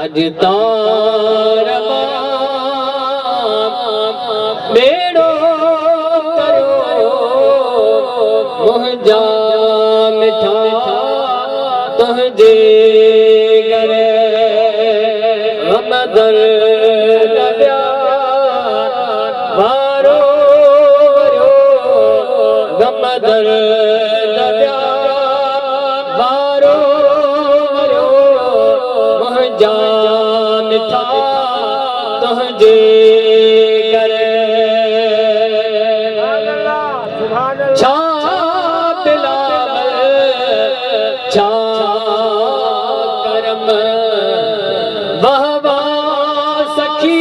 अज तार बेड़ो करो मुंहिंजा मिठा तुंहिंजे करे रमदर दबिया वारो रमदर दबिया वारो मुंहिंजा मिठा तुंहिंजे करे छा बिलावल छा करम वाह वाह सखी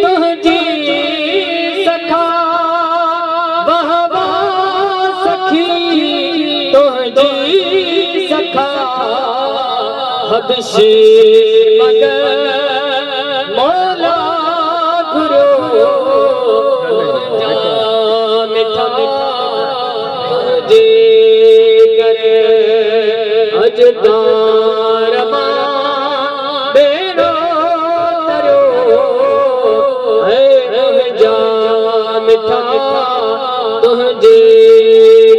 तुंहिंजी सखा वाह वाह सखी तुंहिंजी सखा हदशी मगर मौला गुरु मिठा तुंहिंजे करे अज तार बेड़ो तरो है मुंहिंजा मिठा तुंहिंजे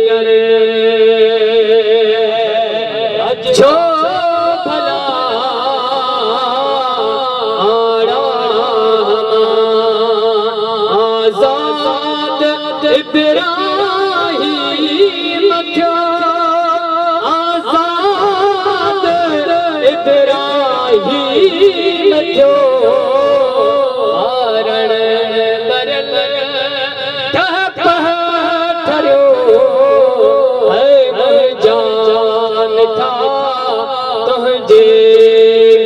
करे छो भला आड़ा आजाद इब्राहिम थियो आजाद इब्राहिम थियो आरण बरन ठप ठरियो है मुंहिंजा मिठा तुंहिंजे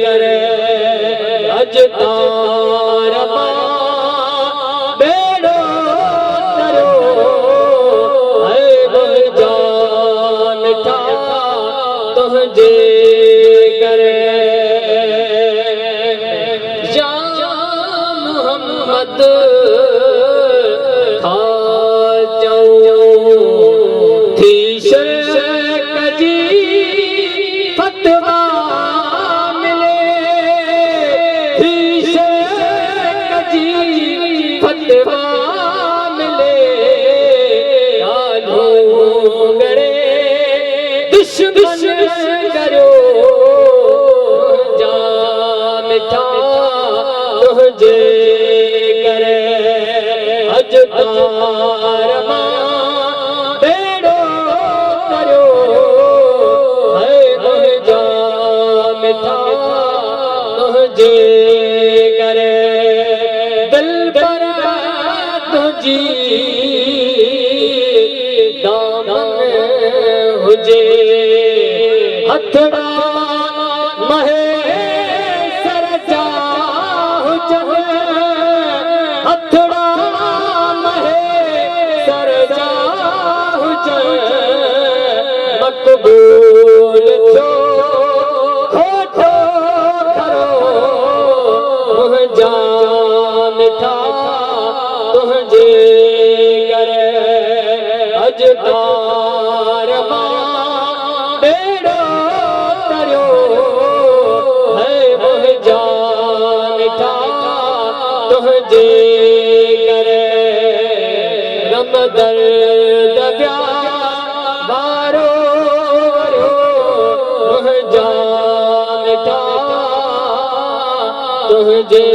करे अज तार बेड़ो तरो है मुंहिंजा मिठा तुंहिंजे करे या मोहम्मद था चऊं थी शिरक जी फतवा मिले थी शिरक जी फतवा मिले ॾाढो गड़े दुश्मन करो जा मिठा तुंहिंजे करे अज तार बेड़ो करो है मुंहिंजा मिठा तुंहिंजे करे दिल पर तुंहिंजी दामन हुजे हथड़ा महे सर जा हुजे हथड़ा महे सर जा हुजे मक़बूल थियो खोटो खरो मुंहिंजा मिठा तुंहिंजे करे अज तार बेड़ो तरियो है मुंहिंजा मिठा तुंहिंजे करे रमदर दबिया वारो मुंहिंजा मिठा तुंहिंजे